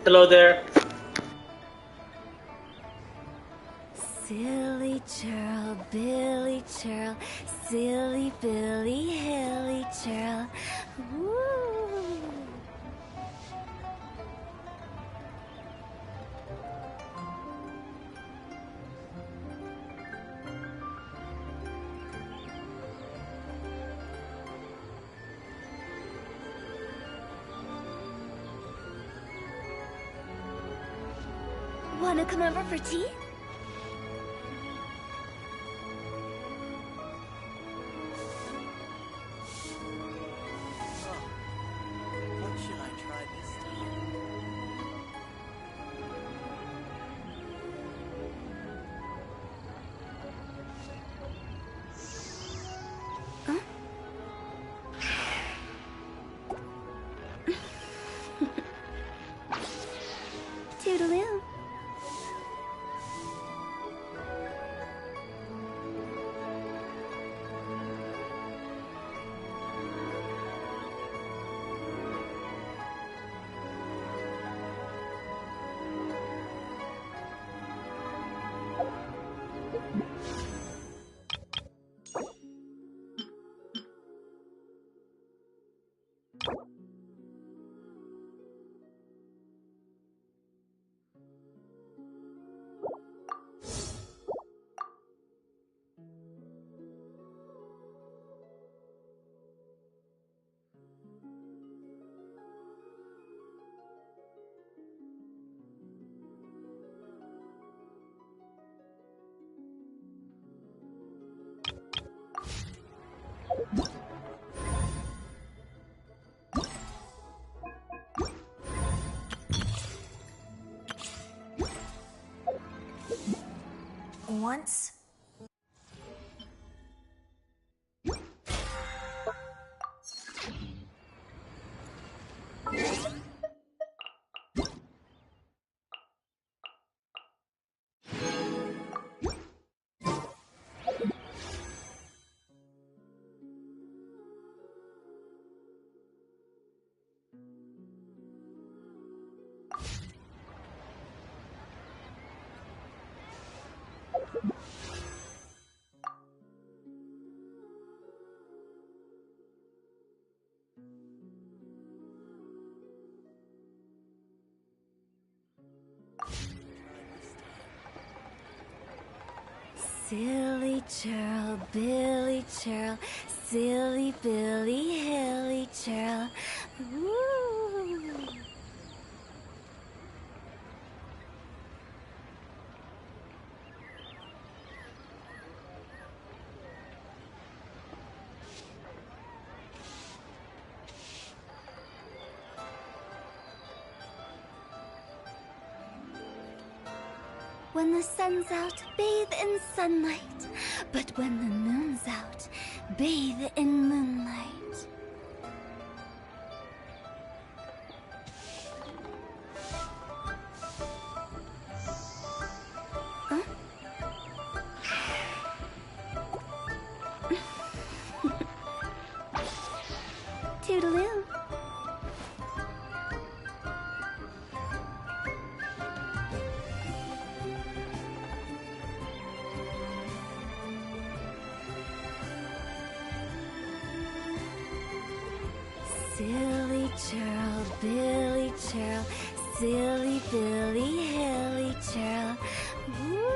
Hello there. Silly churl, Billy churl, silly Billy, hilly churl. Woo! Wanna come over for tea? What should I try this time? Toodaloo. Once. Silly churl, Billy churl, silly Billy, hilly churl. Woo! When the sun's out, bathe in sunlight. But when the moon's out, bathe in moonlight. Huh? Toodaloo. Silly churl, Billy churl, silly Billy, hilly churl. Woo!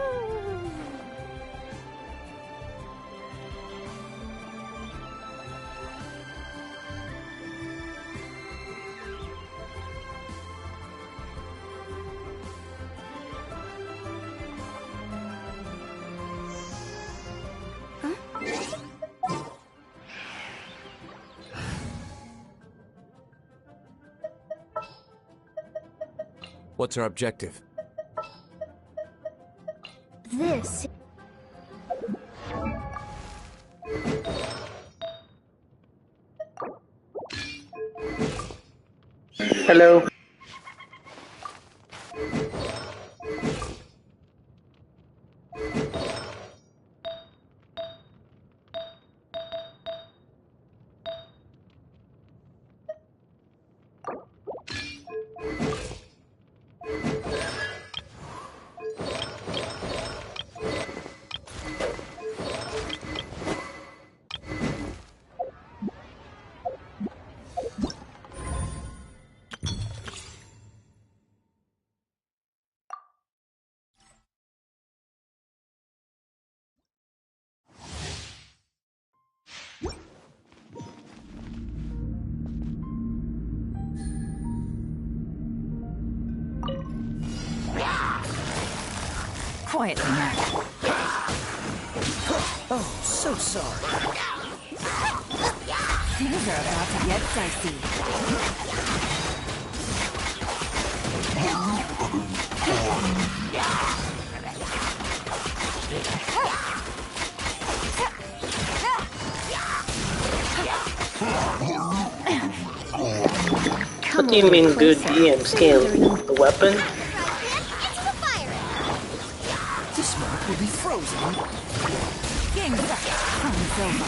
What's our objective? This. Hello. Quietly now. Oh, so sorry. Things are about to get dicey. What do you mean good DM skill? The weapon? Into the fire! This mark will be frozen. Game's up. Time's over.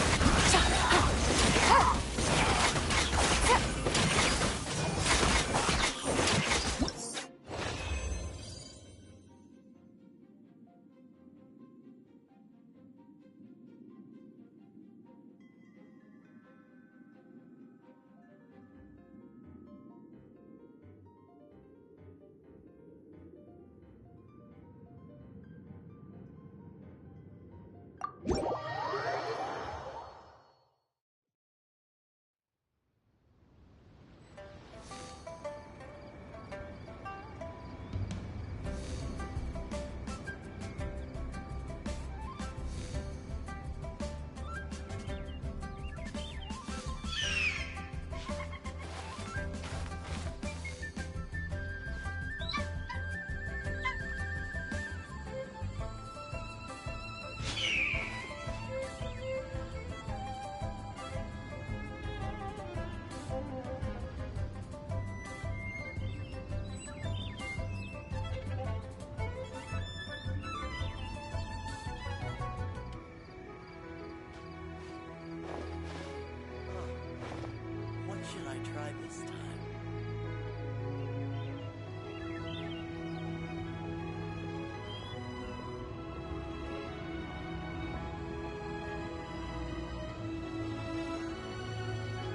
What should I try this time?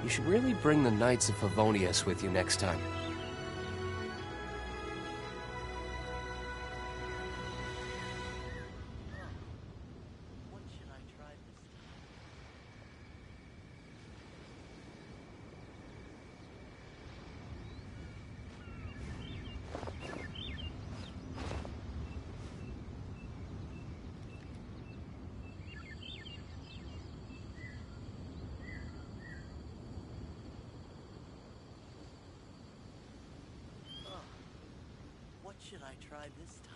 You should really bring the Knights of Favonius with you next time. What should I try this time? What should I try this time?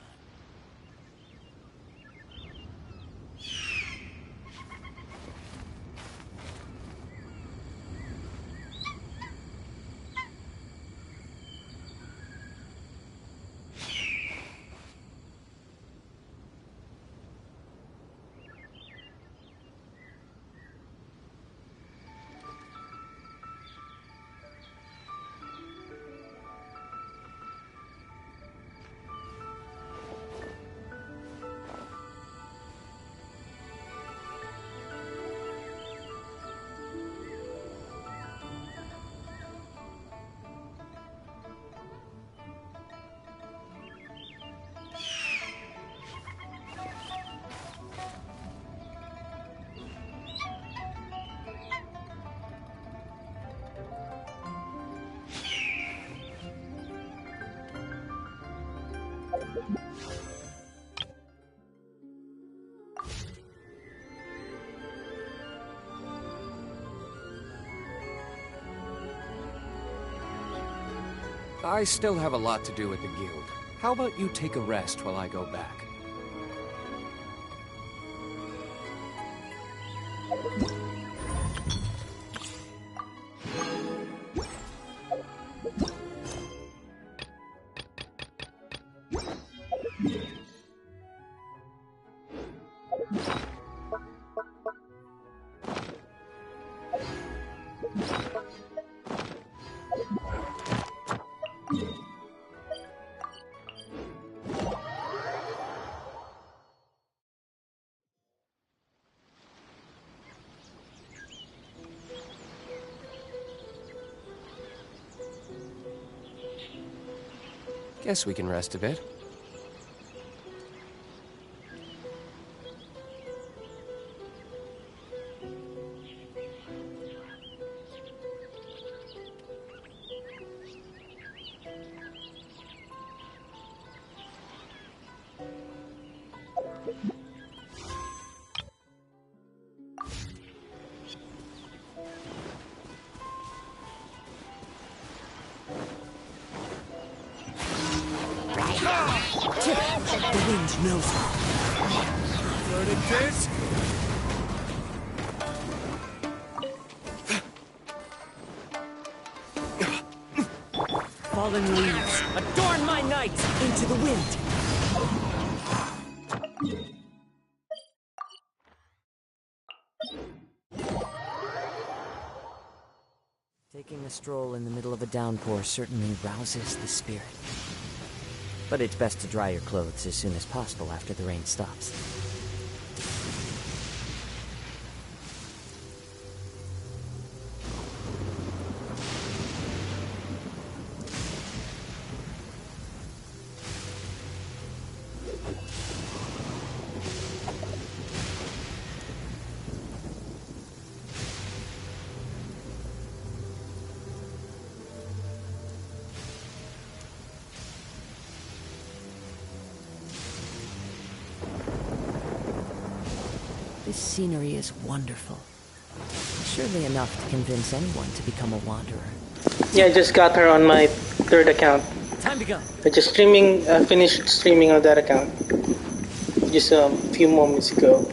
I still have a lot to do with the guild. How about you take a rest while I go back? Guess we can rest a bit. The wind knows me. Verdict is... Fallen leaves, adorn my night into the wind. Taking a stroll in the middle of a downpour certainly rouses the spirit. But it's best to dry your clothes as soon as possible after the rain stops. This scenery is wonderful. Surely enough to convince anyone to become a wanderer. Yeah, I just got her on my third account. Time to go. I just finished streaming on that account just a few moments ago.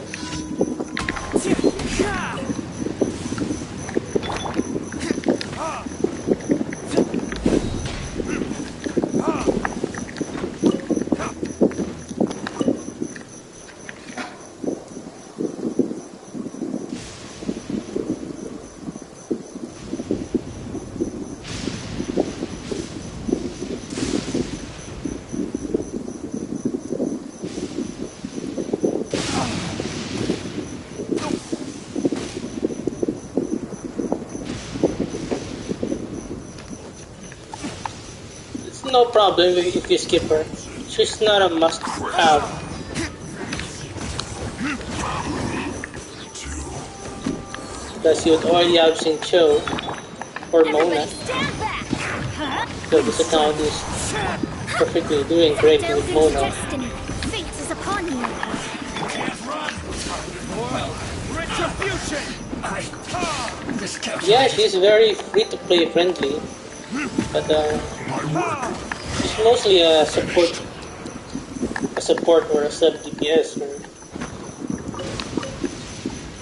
No problem if you skip her. She's not a must-have. Because you would already have seen Cho or Mona. So this account is perfectly doing great with Mona. Fate is upon you. Yeah, she's very free-to-play friendly. But she's mostly a support or a sub DPS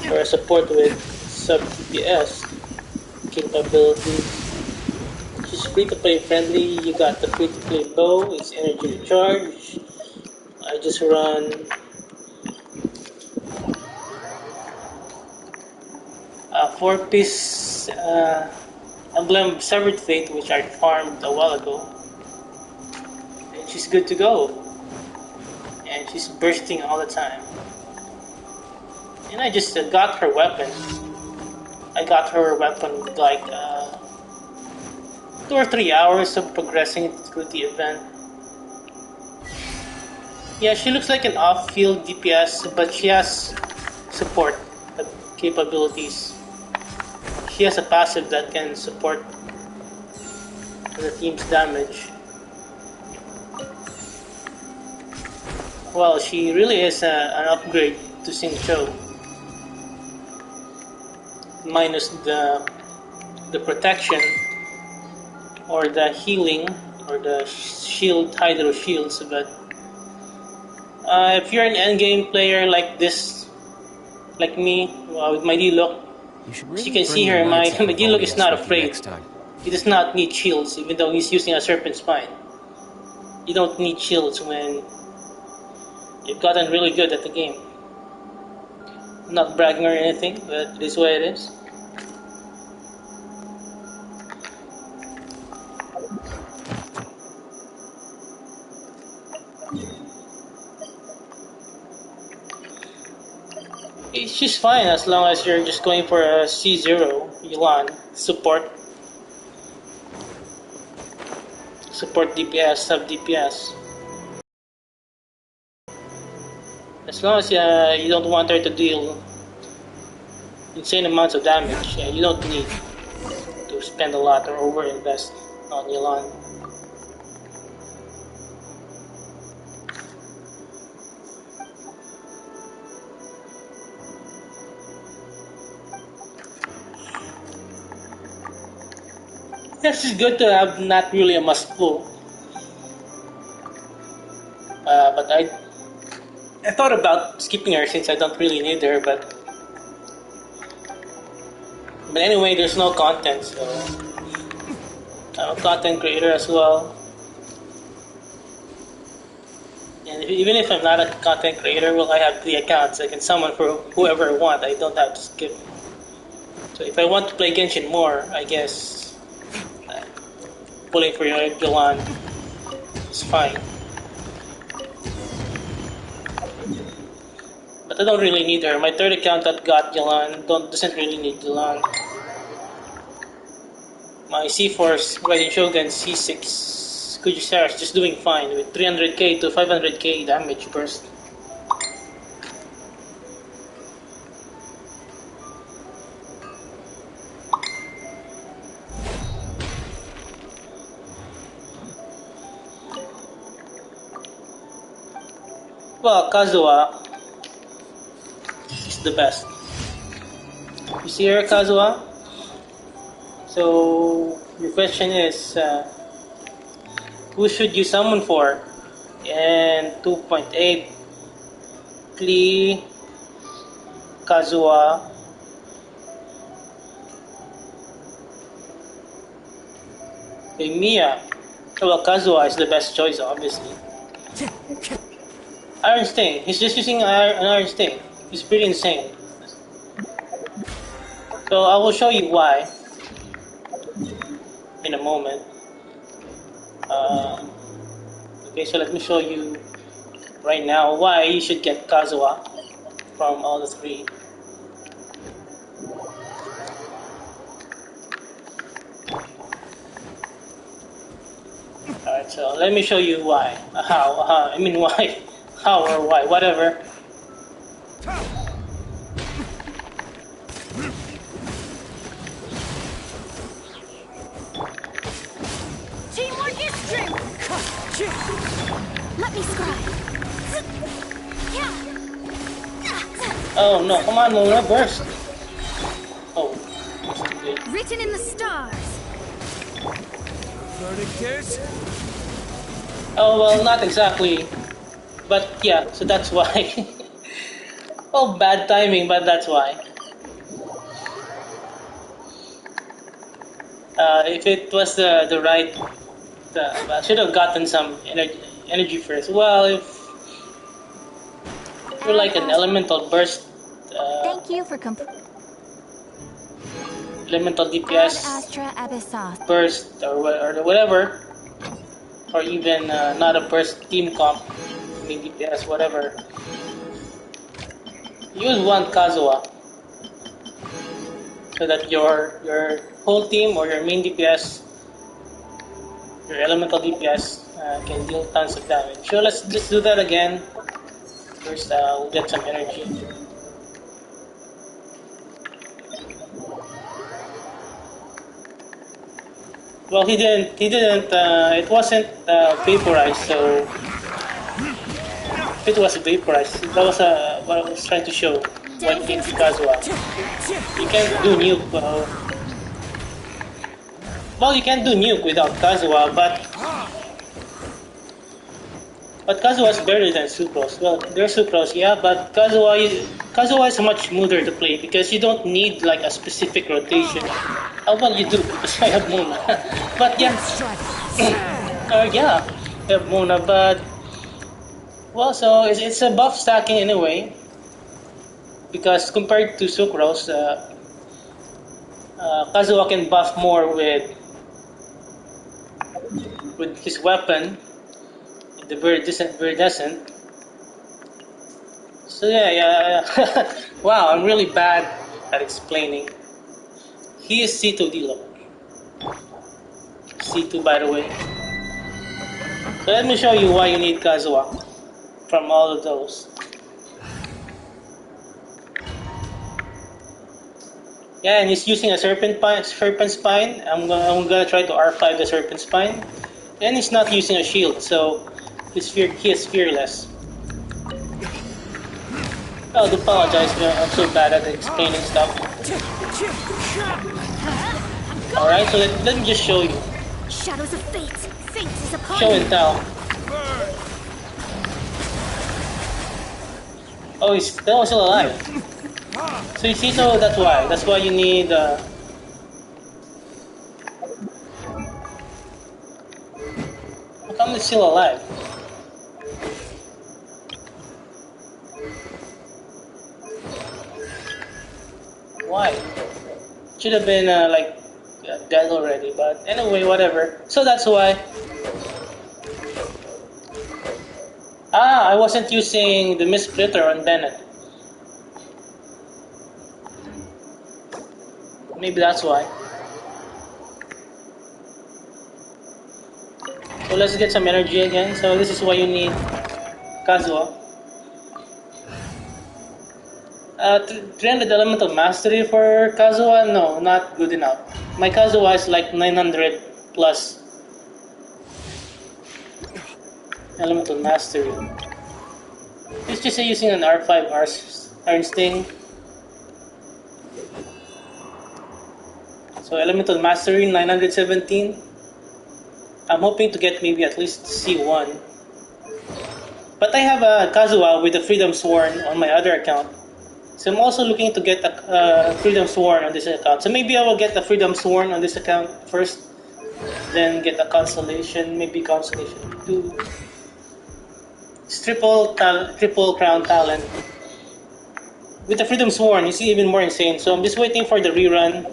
or a support with sub DPS capabilities. She's free to play friendly. You got the free to play bow, it's energy recharge. I just run 4-piece Emblem Severed Fate, which I farmed a while ago, and she's good to go, and she's bursting all the time. And I just got her weapon. I got her weapon with like 2 or 3 hours of progressing through the event. Yeah, she looks like an off-field DPS, but she has support capabilities. She has a passive that can support the team's damage. Well, she really is an upgrade to Xingqiu. Minus the protection or the healing or the shield, hydro shields, but if you're an endgame player like this, like me, with my D-Look, as you can see here, my D-Look is not afraid. He does not need shields, even though he's using a serpent spine. You don't need shields when you've gotten really good at the game. I'm not bragging or anything, but this is what it is. It's just fine as long as you're just going for a C0 Yuan support DPS, sub DPS. As long as you don't want her to deal insane amounts of damage, you don't need to spend a lot or overinvest on Yuan. This is good to have not really a must pull. But I thought about skipping her since I don't really need her, but anyway, there's no content, so I'm a content creator as well. And even if I'm not a content creator, well, I have 3 accounts. I can summon for whoever I want. I don't have to skip. So if I want to play Genshin more, I guess pulling for your Jolan is fine. But I don't really need her. My 3rd account that got Jolan doesn't really need Jolan. My C-Force Riding Shogun C6 Kujisara is just doing fine with 300k to 500k damage burst. Well, Kazuha is the best. You see her, Kazuha? So, your question is, who should you summon for? And 2.8, Klee, Kazuha, Mia. Well, Kazuha is the best choice, obviously. Iron Sting. He's just using an Iron Sting. He's pretty insane. So I will show you why in a moment. Okay, so let me show you right now why you should get Kazuha from all the 3. Alright, so let me show you why. Why. How or why, whatever. Teamwork is strength! Let me scribe. Oh no, come on, Luna, burst. Oh, Written in the stars. oh well, not exactly. But yeah, so that's why. Oh, bad timing, but that's why. If it was the right, I should have gotten some energy first. Well, if you're like an elemental burst, Thank you for elemental DPS Astra Abyssos. burst or whatever, or even not a burst team comp, main DPS, whatever. Use one Kazuha so that your whole team or your main DPS, your elemental DPS can deal tons of damage. So let's just do that again. First, we'll get some energy. Well, he didn't. It wasn't vaporized. So if it was vaporized, that was what I was trying to show. What gives Kazuha? You can't do nuke. Well, you can do nuke without Kazuha, but Kazuha is better than Sucrose. Well, there's Sucrose, yeah, but Kazuha is much smoother to play because you don't need like a specific rotation. Well, you do because I have Mona. But yeah, yeah, I have Mona, but well, so it's a buff stacking in a way because compared to Sucrose, Kazuha can buff more with his weapon, the Viridescent. So yeah. Wow, I'm really bad at explaining. He is C2 Dilo. C2, by the way. So let me show you why you need Kazuha from all of those. Yeah, and he's using a Serpent Spine. I'm gonna try to R5 the Serpent Spine. And he's not using a shield, so he is fearless. I do apologize, I'm so bad at explaining stuff. Alright, so let me just show you. Shadows of fate. Fate is upon Show and tell. Oh, he's still alive. So you see, so that's why. That's why you need. How come he's still alive? Why? Should have been like dead already. But anyway, whatever. So that's why. Ah, I wasn't using the Mist Splitter on Bennett. Maybe that's why. So let's get some energy again. So this is why you need Kazuha. 300 Elemental Mastery for Kazuha? No, not good enough. My Kazuha is like 900 plus Elemental Mastery. It's just using an R5 Iron Sting. So Elemental Mastery 917. I'm hoping to get maybe at least C1. But I have a Kazuha with the Freedom Sworn on my other account. So I'm also looking to get a Freedom Sworn on this account. So maybe I will get the Freedom Sworn on this account first. Then get a Consolation, maybe Consolation 2. It's triple crown talent. With the Freedom Sworn, it's even more insane. So I'm just waiting for the rerun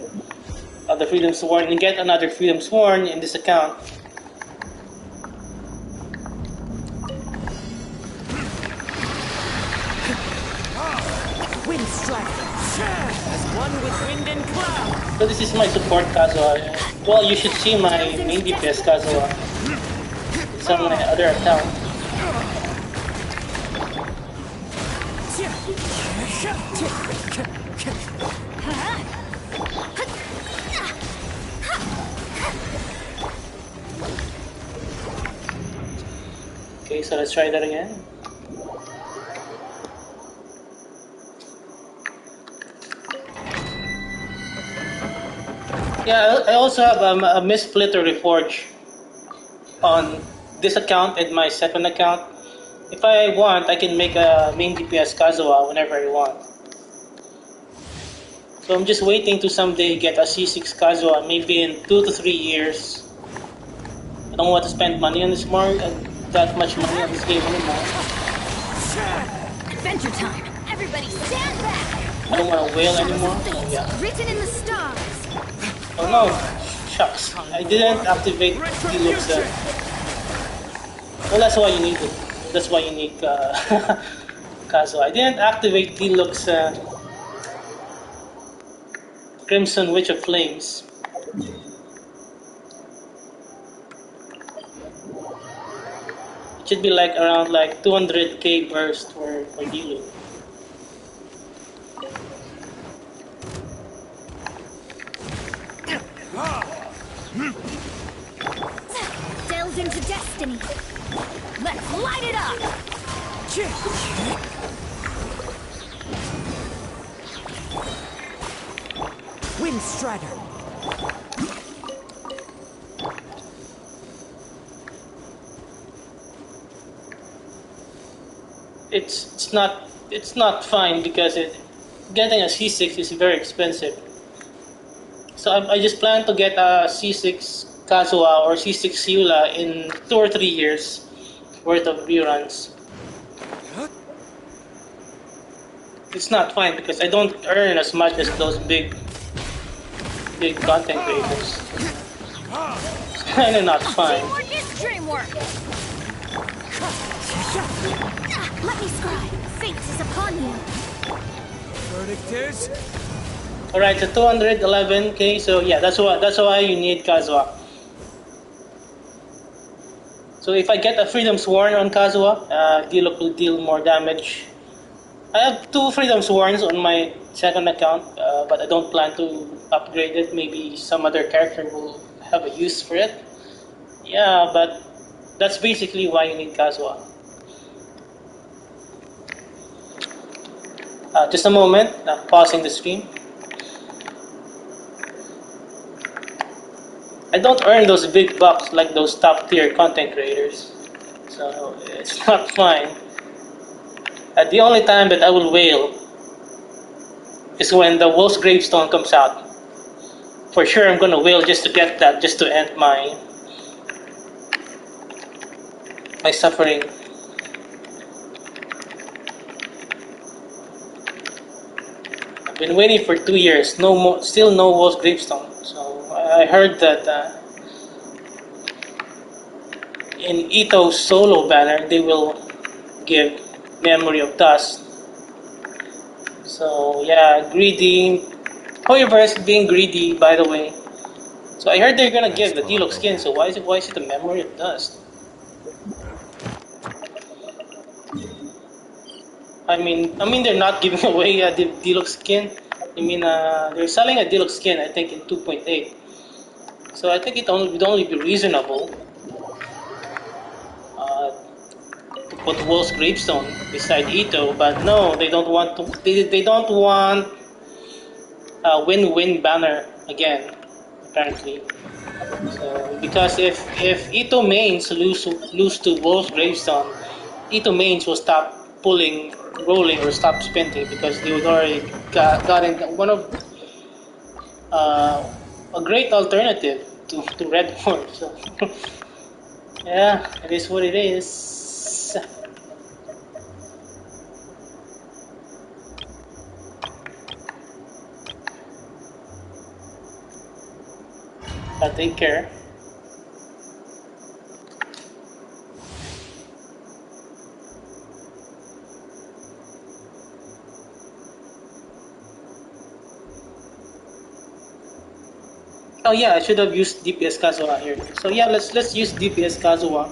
of the Freedom Sworn and get another Freedom Sworn in this account. Wind strike. As one with wind and cloud. So this is my support Kazuha. Well, you should see my main DPS Kazuha. It's on my other account. Okay, so let's try that again. Yeah, I also have a Mist Splitter Reforge on this account and my second account. If I want, I can make a main DPS Kazuha whenever I want. So I'm just waiting to someday get a C6 Kazuha, maybe in 2 to 3 years. I don't want to spend money on this that much money on this game anymore. Adventure time! Everybody stand back! I don't want to wail anymore. So yeah. Written in the stars! Oh no! Shucks. I didn't activate Deluxe. Well, that's why you need it. That's why you need Kazuha. I didn't activate Deluxe Crimson Witch of Flames. It should be like around like 200k burst for Deluxe. Delves into destiny. Let's light it up! Wind strider. It's not fine because getting a C6 is very expensive. So I just plan to get a C6 Kazuha or C6 Eula in 2 or 3 years worth of reruns. It's not fine because I don't earn as much as those big content creators. It's kinda not fine. Teamwork is dreamwork! Let me scribe. Fate is upon you. Verdict is? Alright, so 211k, so yeah, that's why you need Kazuha. So if I get a Freedom Sworn on Kazuha, Diluc will deal more damage. I have 2 Freedom Sworns on my second account, but I don't plan to upgrade it. Maybe some other character will have a use for it. Yeah, but that's basically why you need Kazuha. Just a moment, pausing the stream. I don't earn those big bucks like those top tier content creators, so it's not fine. The only time that I will wail is when the Wolf's Gravestone comes out. For sure, I'm gonna wail just to get that, just to end my suffering. I've been waiting for 2 years. No more, still no Wolf's Gravestone. So I heard that in Ito's solo banner, they will give Memory of Dust. So yeah, greedy. However's being greedy, by the way. So I heard they're gonna give the Deluxe skin. So why is it the Memory of Dust? I mean they're not giving away the Deluxe skin. I mean they're selling a Deluxe skin. I think in 2.8. So I think it would only be reasonable to put Wolf's Gravestone beside Ito, but no, they don't want to. They don't want a win-win banner again, apparently. So because if Ito mains lose to Wolf's Gravestone, Ito mains will stop rolling or stop sprinting because they would already gotten one of a great alternative to Red Horn. So yeah, it is what it is. But take care. Oh yeah, I should have used DPS Kazuha here. So yeah, let's use DPS Kazuha.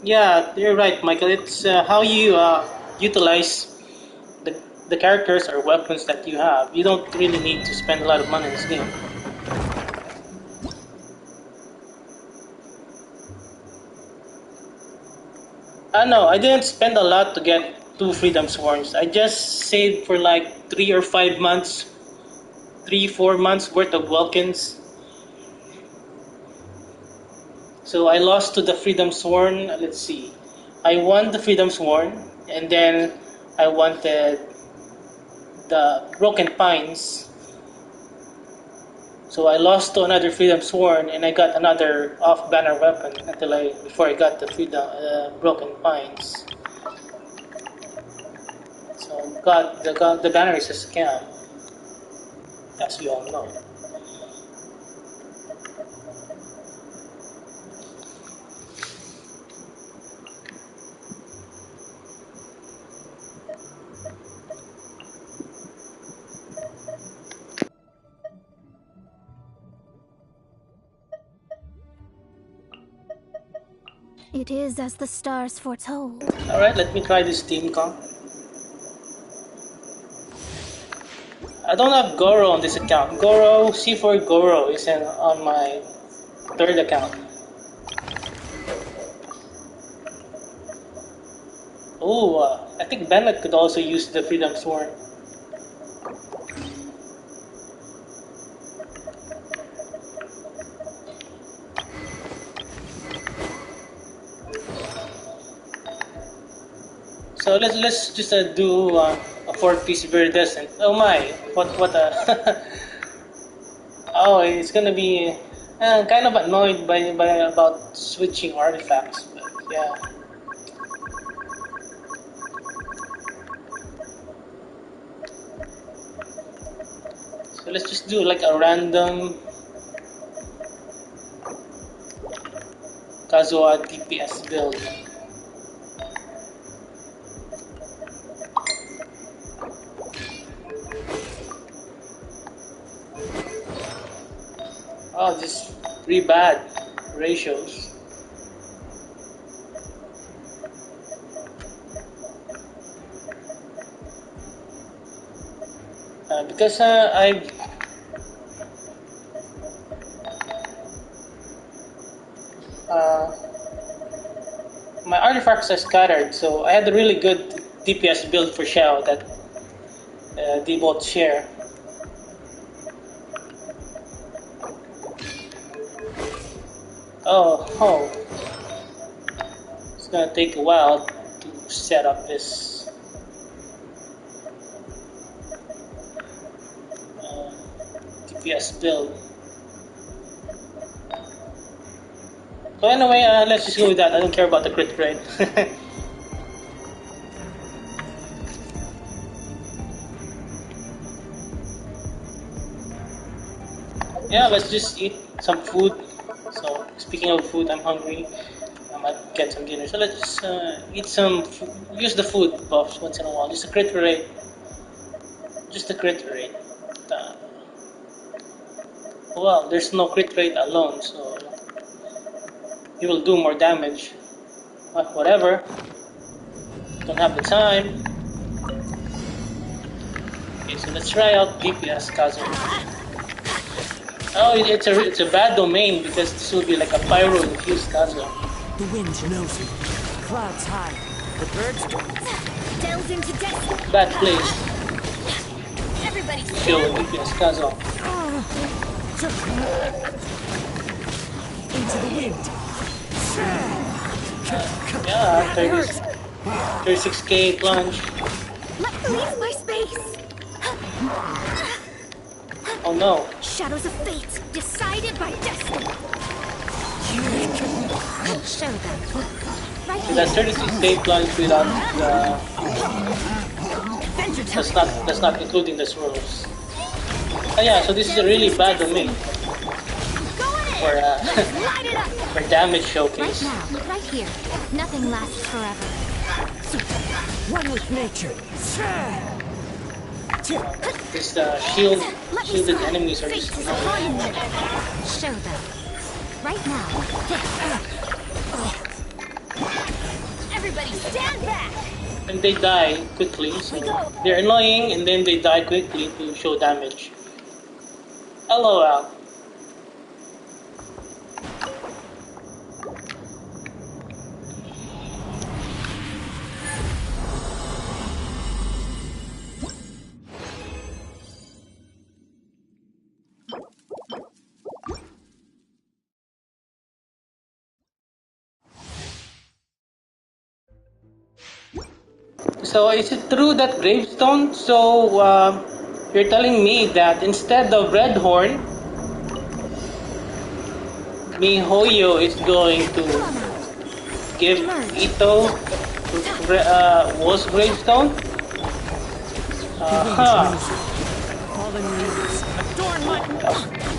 Yeah, you're right, Michael. It's how you utilize the characters or weapons that you have. You don't really need to spend a lot of money in this game. No, I didn't spend a lot to get 2 Freedom Sworns. I just saved for like 3 or 5 months, 3-4 months worth of Welkins. So I lost to the Freedom Sworn. Let's see. I won the Freedom Sworn, and then I wanted the Broken Pines. So I lost to another Freedom Sworn, and I got another off-banner weapon before I got the Broken Pines. So the banner is a scam, as we all know. It is as the stars foretold. Alright, let me try this team comp. I don't have Goro on this account. C4 Goro is on my third account. Oh, I think Bennett could also use the Freedom Sword. So let's just do a 4-piece Viridescent. Oh my, what a oh, it's gonna be kind of annoyed by about switching artifacts, but yeah. So let's just do like a random Kazuha DPS build. Oh, just 3 bad ratios. Because my artifacts are scattered, so I had a really good DPS build for Xiao that they both share. Oh. It's gonna take a while to set up this DPS build. So anyway, let's just go with that. I don't care about the crit rate. Yeah, let's just eat some food. So speaking of food, I'm hungry. I might get some dinner. So let's just eat some. Use the food buffs once in a while. Just a crit rate. Just a crit rate. Uh, well, there's no crit rate alone, so you will do more damage. But whatever. Don't have the time. Okay, so let's try out DPS Kazo. Oh, it's a bad domain because this will be like a pyro infused Kazo. The wind knows me. Clouds high. The birds Delves into destiny. Bad place. Everybody Kill DPS Kazo. into the wind. Yeah, 36k plunge. let me leave my space. Oh no. Shadows of fate, decided by destiny. Show them. Right So that's 36k plunge without that's not including the swirls. Oh yeah, so this is a really bad domain for Light it up. for damage Right showcase. now, right here. Nothing lasts forever. One with nature. This shielded enemies are just annoying. Show them. Right now. Everybody stand back. And they die quickly, so they're annoying and then they die quickly to show damage. LOL. So is it true that gravestone? So you're telling me that instead of red horn, Mihoyo is going to give Ito Wolf's gravestone? Fallen leaves. Adorn my...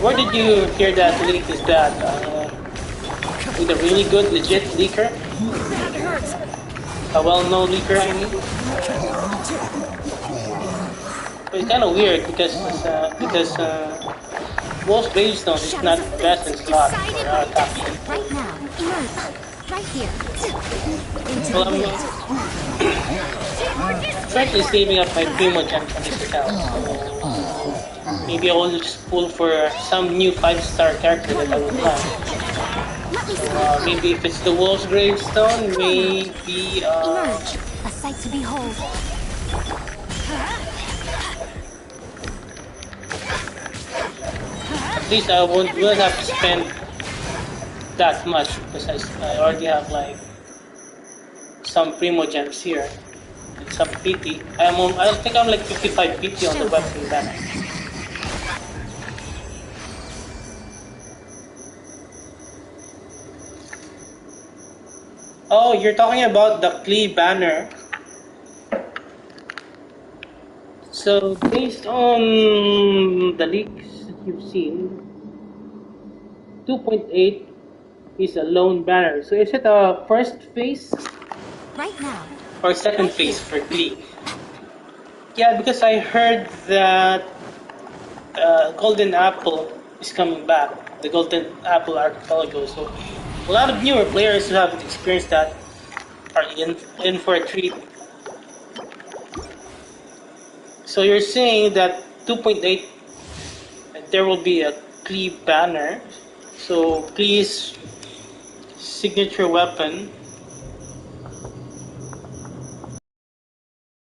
Where did you hear that leak? Is that with a really good legit leaker? That hurts. A well-known leaker, I mean. But it's kind of weird because Wolf's gravestone is not the best in slot for attacking. Right now. Emerge. Right here. Well, I'm currently saving up my Primo gems on this account, so maybe I will just pull for some new 5-star character that I would like. Maybe if it's the Wolf's gravestone, maybe Emerge. A sight to behold. at least I will have to spend that much because I already have like some Primo gems here and some PT. I think I'm like 55 PT on the weapon back. Oh, you're talking about the Klee banner. So based on the leaks that you've seen, 2.8 is a lone banner. So is it a first phase Right now. or second phase for Klee? Yeah, because I heard that Golden Apple is coming back. The Golden Apple Archipelago. So a lot of newer players who haven't experienced that are in for a treat. So you're saying that 2.8 there will be a Klee banner. So Klee's signature weapon.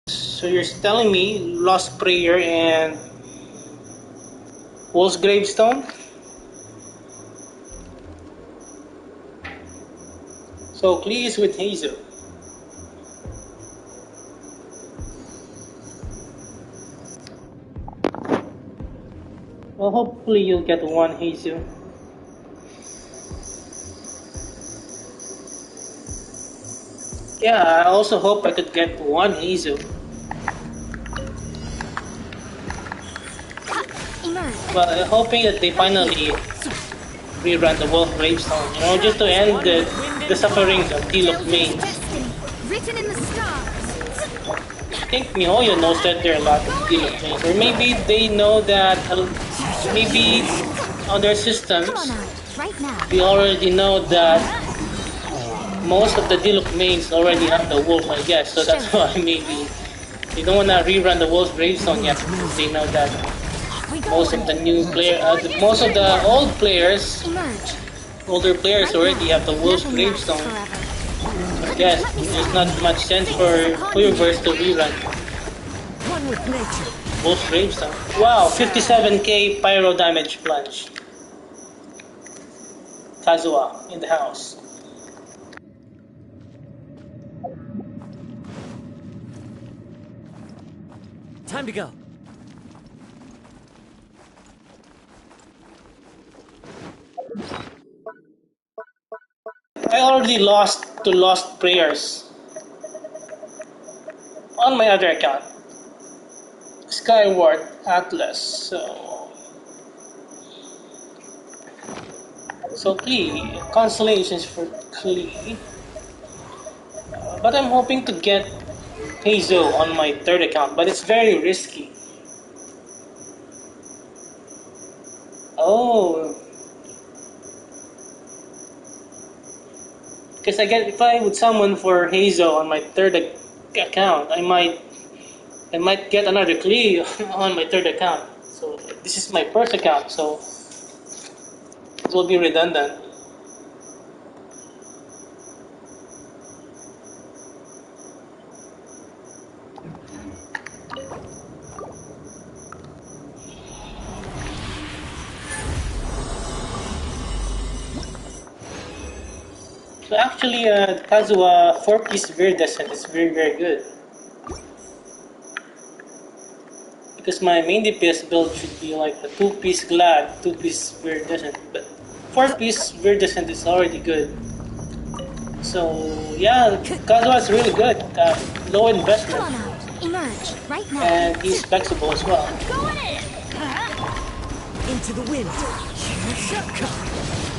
So you're telling me Lost Prayer and Wolf's Gravestone? So Klee is with Hazel. Well, hopefully you'll get one Hazel. Yeah, I also hope I could get one Hazel. Well, I'm hoping that they finally rerun the Wolf Gravestone, you know, just to end the sufferings of Diluc Main. Written in the stars. I think MiHoYo knows that there are a lot of Diluc Mains, or maybe they know that, maybe on their systems, Come on out, right now. we already know that most of the Diluc Mains already have the Wolf, I guess, so that's why maybe they don't want to rerun the Wolf's Gravestone yet, because they know that most of the new most of the older players already have the Wolf's Gravestone. I guess there's not much sense for Fuyverse to rerun Wolf's Gravestone. Wow, 57k pyro damage plunge. Kazuha in the house. Time to go. I already lost to Lost Prayers on my other account, Skyward Atlas. So Klee, constellations for Klee. But I'm hoping to get Hazel on my third account, but it's very risky. Oh. Because if I would summon for Hazel on my third account, I might get another Klee on my third account. So this is my first account, so it will be redundant. So actually, Kazuha 4-piece Viridescent is very, very good. Because my main DPS build should be like a 2-piece Glad, 2-piece Viridescent, but 4-piece Viridescent is already good. So yeah, Kazuha is really good. Low investment. Come on out, emerge, right now. And he's flexible as well. Into the wind.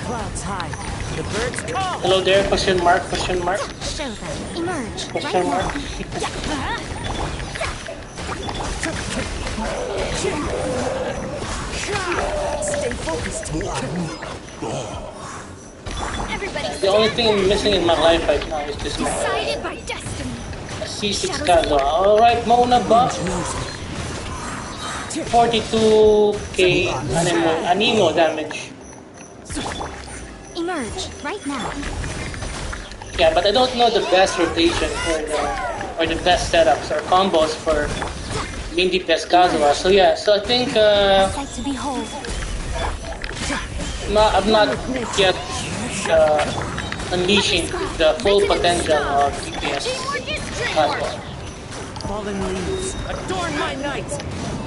Clouds high. The birds call. Hello there, question mark, question mark. Show them, emerge, Question right mark. Stay focused. The only thing I'm missing in my life right now is just my Decided by destiny. C6 Kazuha. Alright, Mona buff. 42k animo damage. Emerge, right now. Yeah, but I don't know the best rotation or the best setups or combos for main DPS Kazuha. So yeah, so I think Sight to behold. I'm not yet unleashing the full potential of DPS Kazuha. Fallen leaves adorn my night.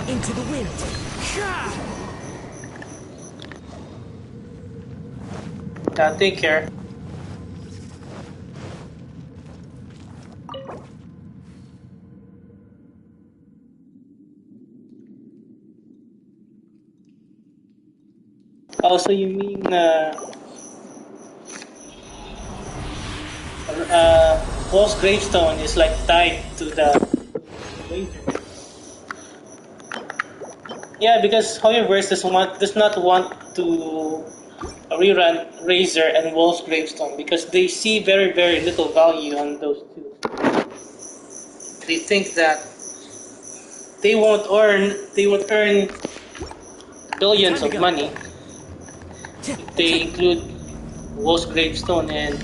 Into the wind. Take care. Also, you mean Wolf's Gravestone is like tied to the laser. Yeah, because Hoyoverse does not want to rerun Razor and Wolf's Gravestone because they see very, very little value on those two. They think that they won't earn billions of money if they include Wolf's Gravestone and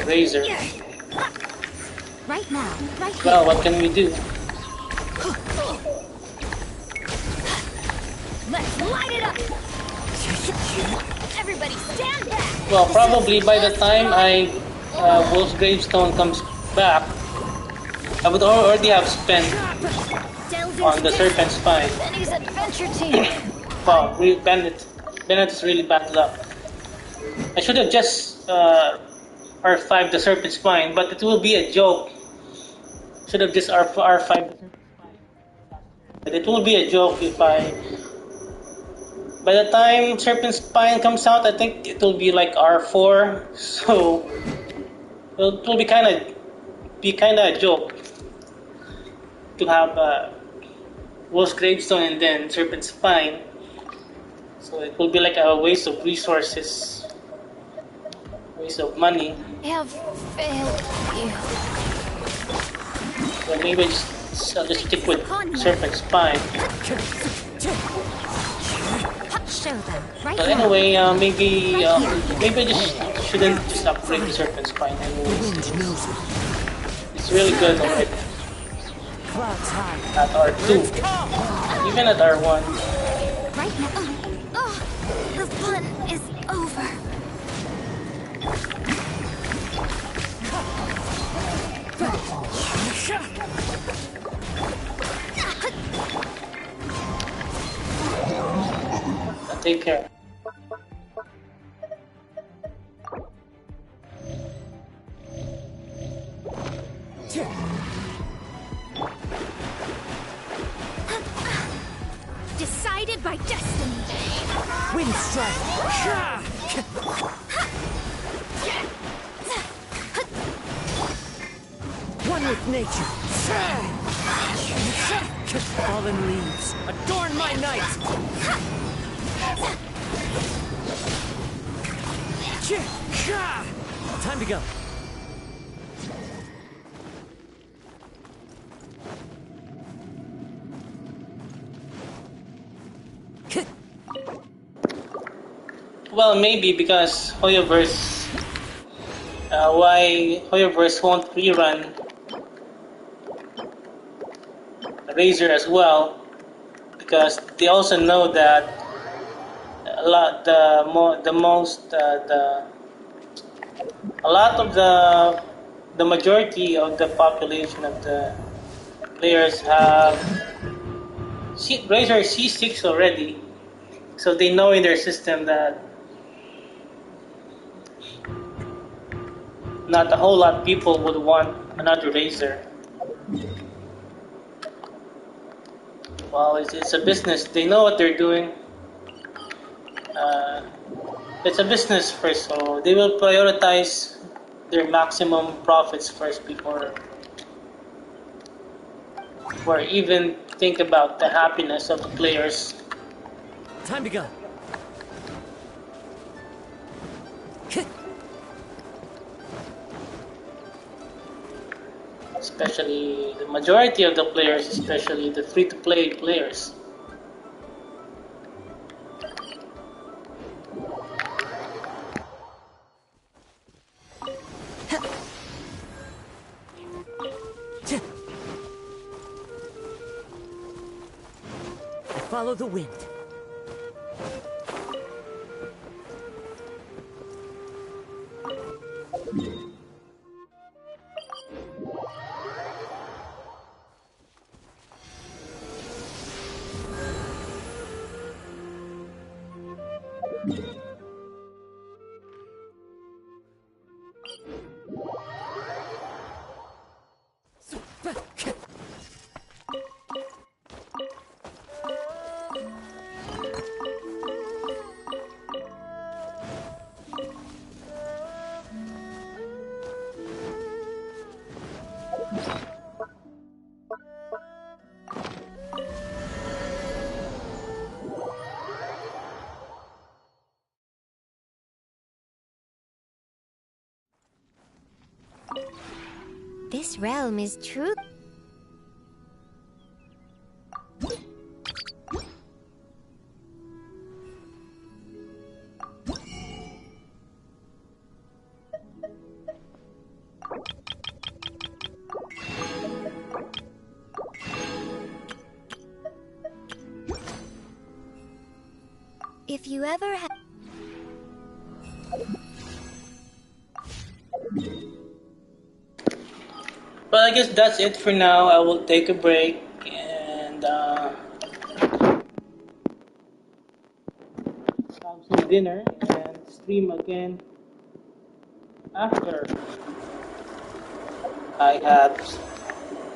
Razor. Right now, right here. Well, what can we do? Let's light it up. Everybody stand back! Well, probably by the time Wolf's Gravestone comes back, I would already have spent on the Serpent Spine. Benny's adventure team! Wow, Bennett is really bad luck. I should have just R5 the Serpent Spine, but it will be a joke. Should have just R5. But it will be a joke if I. By the time Serpent Spine comes out, I think it will be like R4. So it will be kind of a joke to have Wolf's Gravestone and then Serpent Spine. So it will be like a waste of resources, waste of money. I have failed you. So maybe I'll just stick with Serpent Spine. Show them. Right But now. anyway, maybe I just shouldn't just upgrade the Serpent Spine anyways. It's really good already Clouds high. at R2, even at R1. Right now. Oh, the fun is over. Take care. Decided by destiny. Wind strike. One with nature. Fallen leaves. Adorn my night. Time to go. Well, maybe because Hoyoverse, why Hoyoverse won't rerun Razor as well, because they also know that a lot of the majority of the population of the players have Razor C6 already, so they know in their system that not a whole lot of people would want another Razor. Well, it's a business. They know what they're doing. It's a business first, so they will prioritize their maximum profits first before even think about the happiness of the players. Time to go. Especially the majority of the players, especially the free-to-play players. Follow the wind. This realm is true. If you ever have... But I guess that's it for now. I will take a break and have some dinner and stream again after I have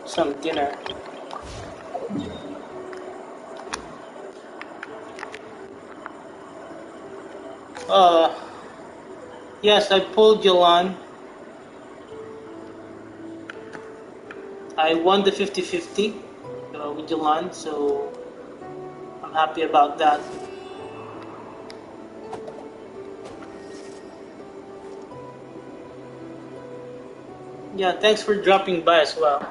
some dinner. Uh, yes, I pulled Jolan. I won the 50-50 with Jolan, so I'm happy about that. Yeah, thanks for dropping by as well.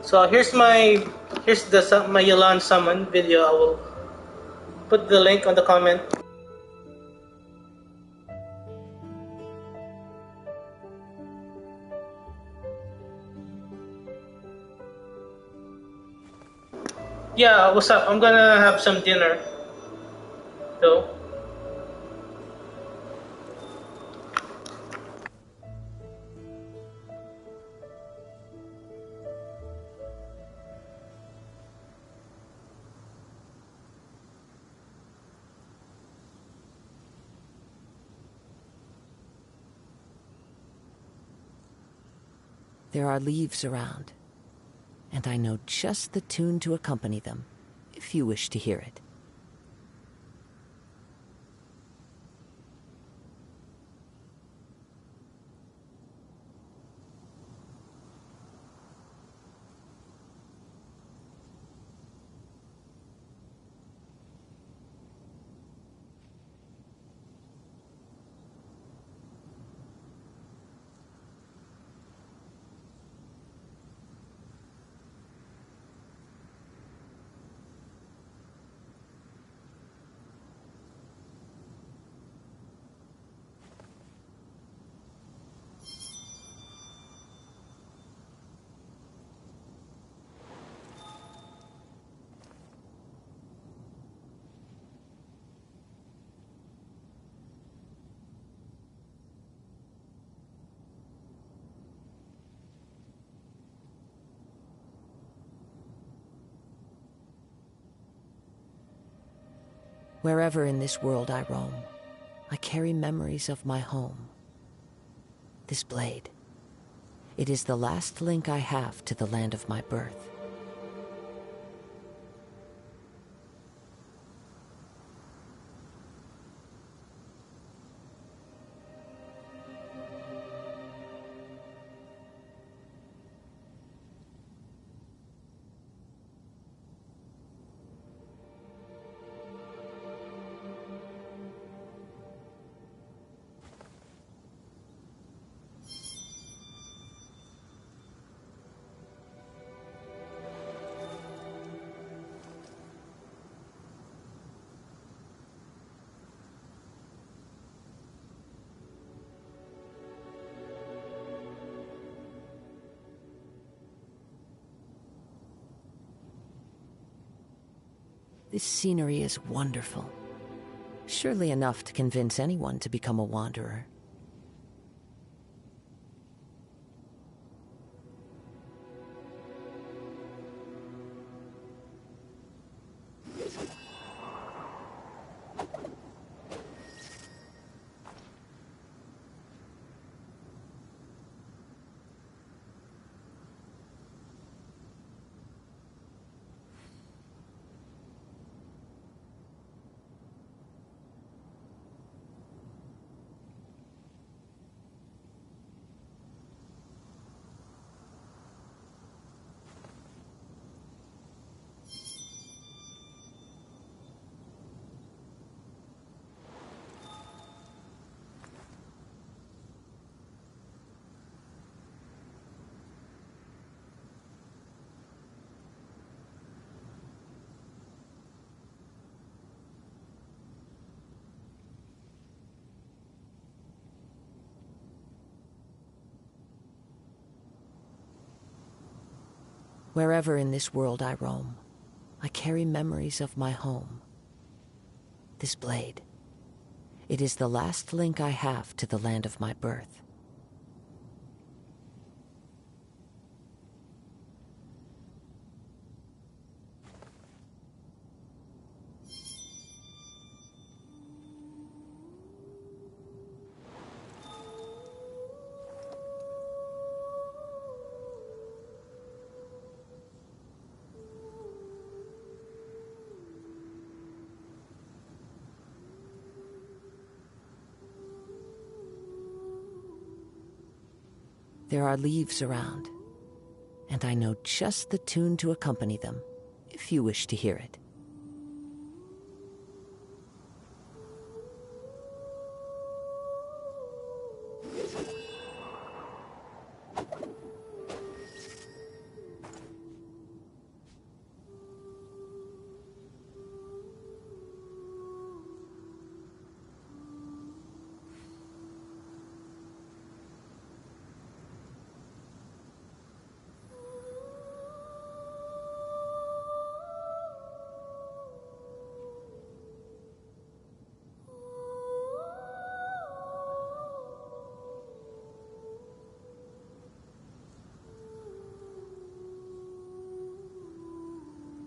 So here's my Yolan summon video. I will put the link on the comment. Yeah, what's up? I'm gonna have some dinner though. There are leaves around, and I know just the tune to accompany them, if you wish to hear it. Wherever in this world I roam, I carry memories of my home. This blade, it is the last link I have to the land of my birth. This scenery is wonderful. Surely enough to convince anyone to become a wanderer. Wherever in this world I roam, I carry memories of my home. This blade. It is the last link I have to the land of my birth. There are leaves around, and I know just the tune to accompany them, if you wish to hear it.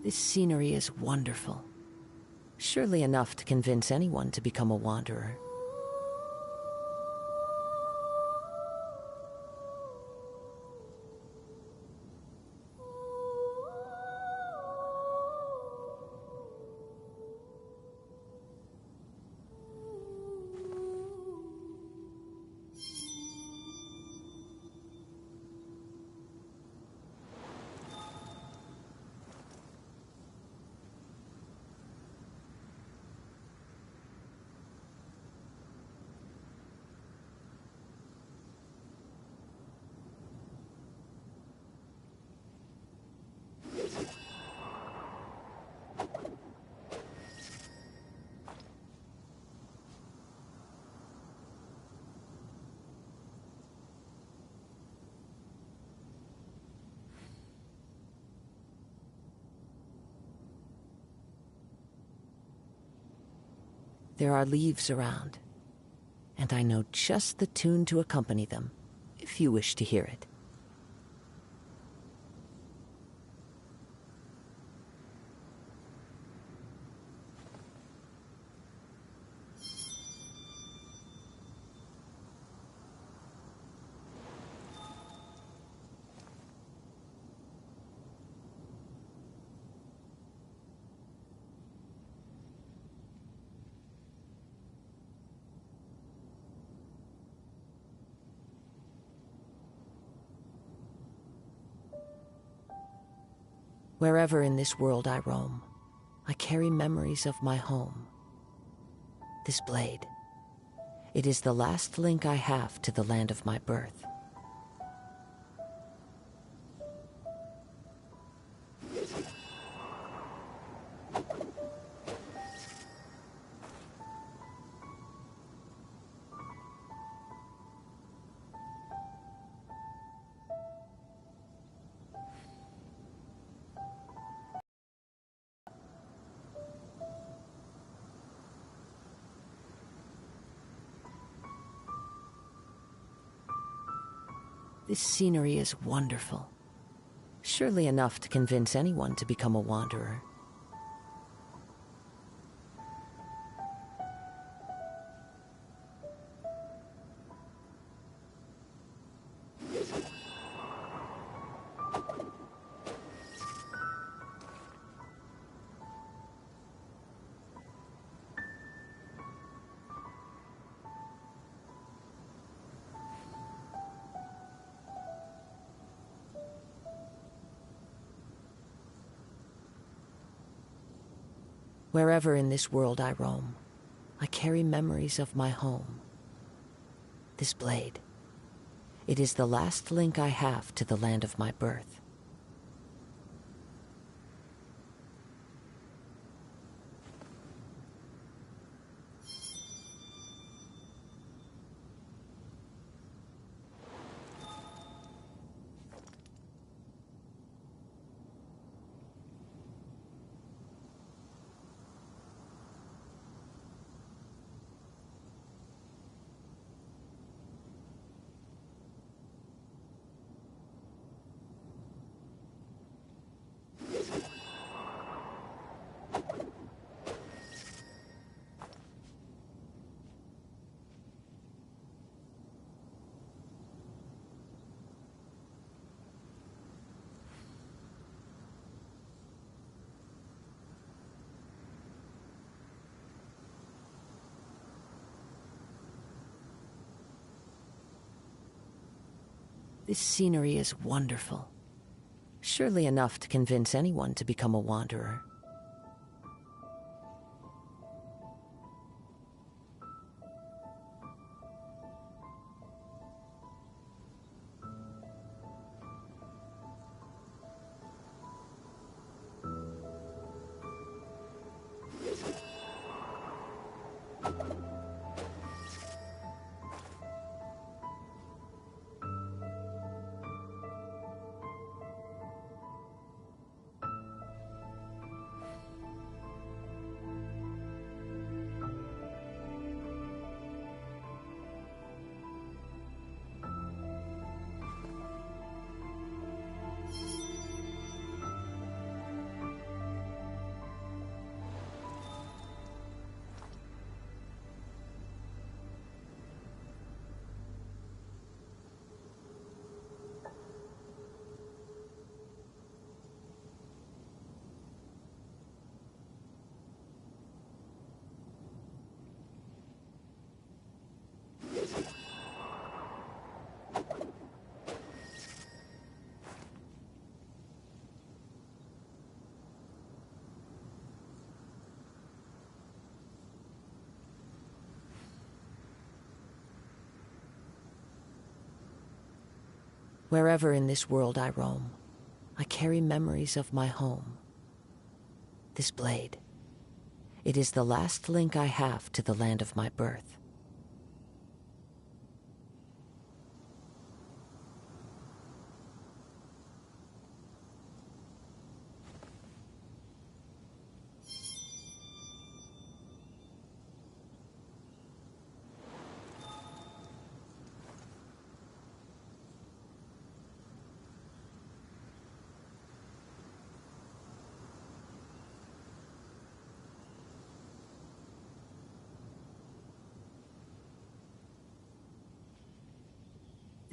This scenery is wonderful. Surely enough to convince anyone to become a wanderer. There are leaves around, and I know just the tune to accompany them, if you wish to hear it. Wherever in this world I roam, I carry memories of my home. This blade. It is the last link I have to the land of my birth. This scenery is wonderful. Surely enough to convince anyone to become a wanderer. Wherever in this world I roam, I carry memories of my home. This blade. It is the last link I have to the land of my birth. This scenery is wonderful. Surely enough to convince anyone to become a wanderer. Wherever in this world I roam, I carry memories of my home. This blade. It is the last link I have to the land of my birth.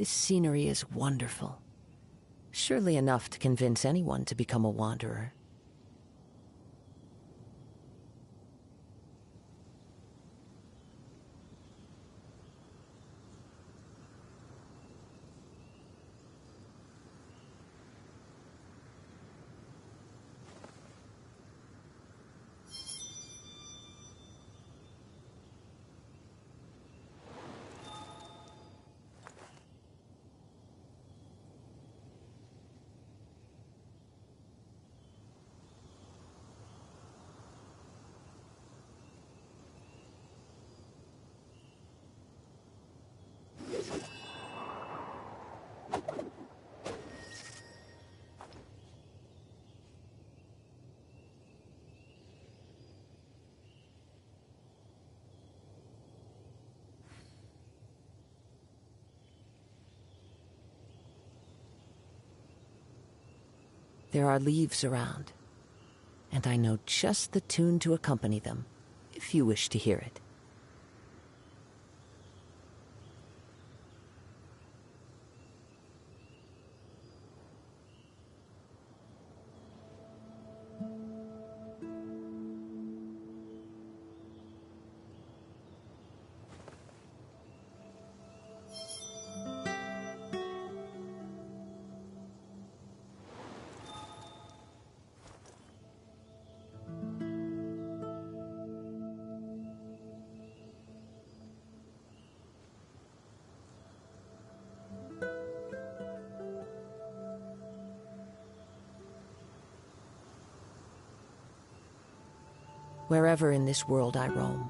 This scenery is wonderful. Surely enough to convince anyone to become a wanderer. There are leaves around, and I know just the tune to accompany them, if you wish to hear it. Wherever in this world I roam,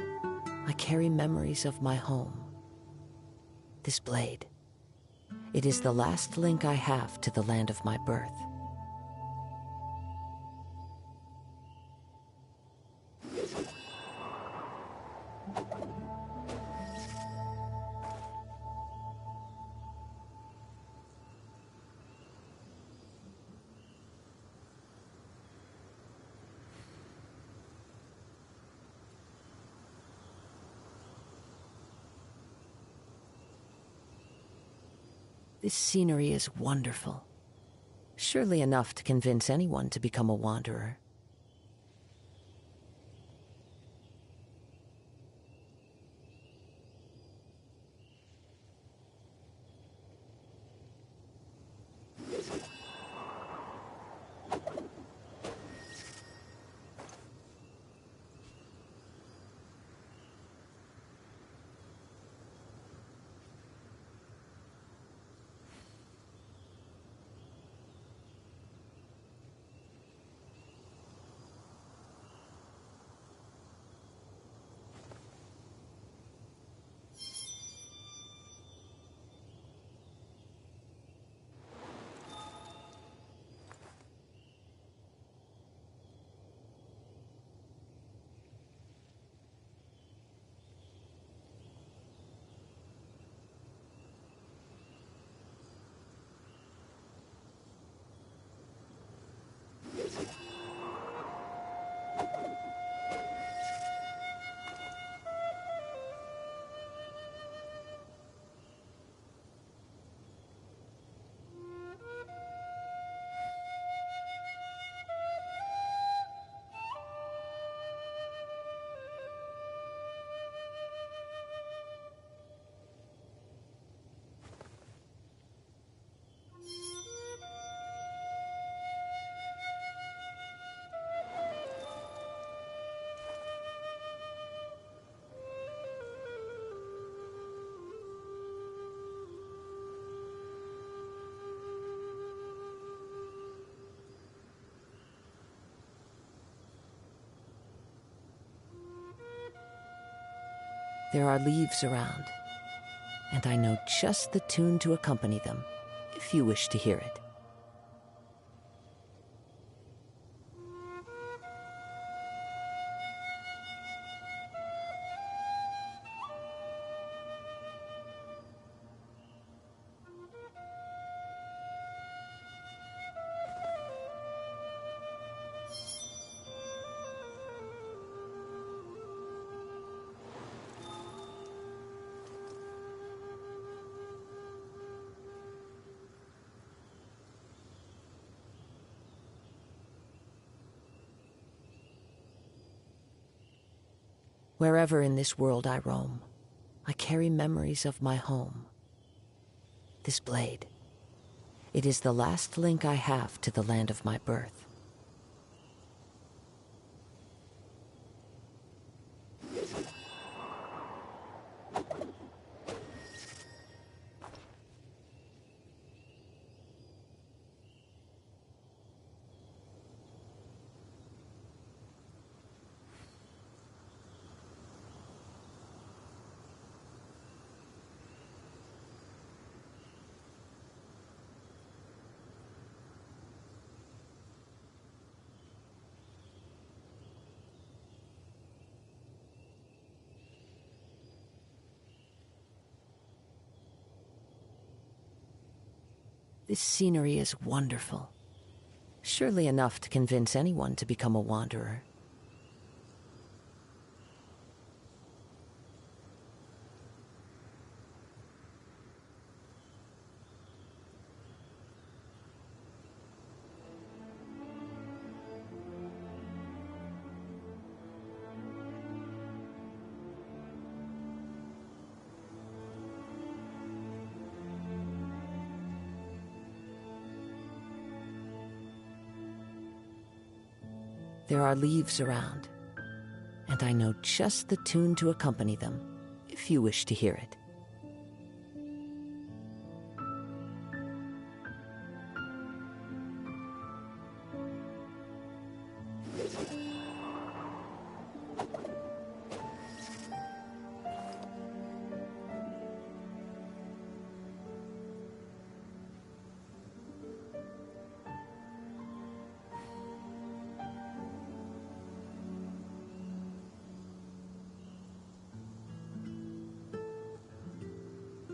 I carry memories of my home. This blade. It is the last link I have to the land of my birth. This scenery is wonderful. Surely enough to convince anyone to become a wanderer. There are leaves around, and I know just the tune to accompany them, if you wish to hear it. Wherever in this world I roam, I carry memories of my home. This blade, it is the last link I have to the land of my birth. This scenery is wonderful. Surely enough to convince anyone to become a wanderer. There are leaves around, and I know just the tune to accompany them, if you wish to hear it.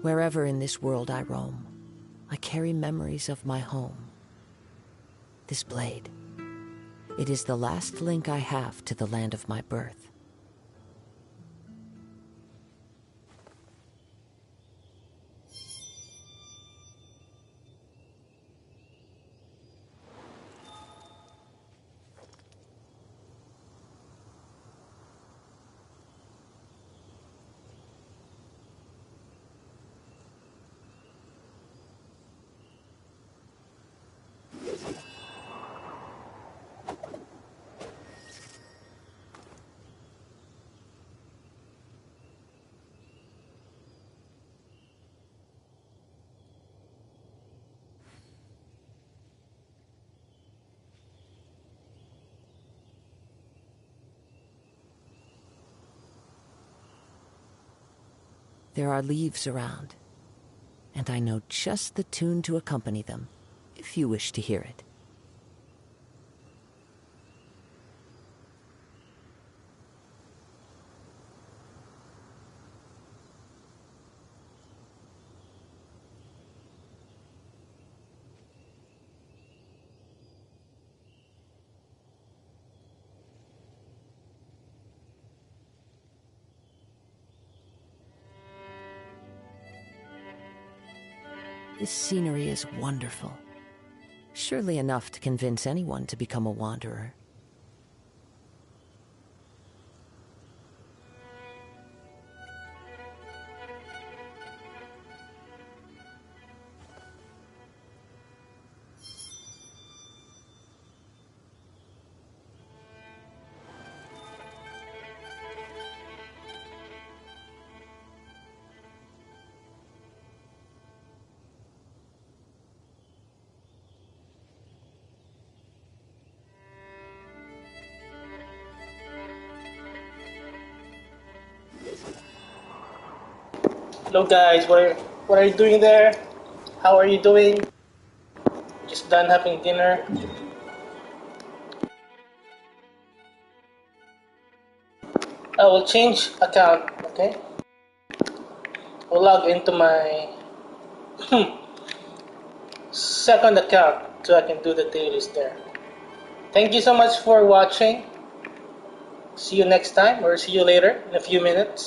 Wherever in this world I roam, I carry memories of my home. This blade, it is the last link I have to the land of my birth. There are leaves around, and I know just the tune to accompany them, if you wish to hear it. This scenery is wonderful. Surely enough to convince anyone to become a wanderer. Hello guys, what are you doing there? How are you doing? Just done having dinner. I will change account, okay? I'll log into my second account so I can do the dailies there. Thank you so much for watching. See you next time or see you later in a few minutes.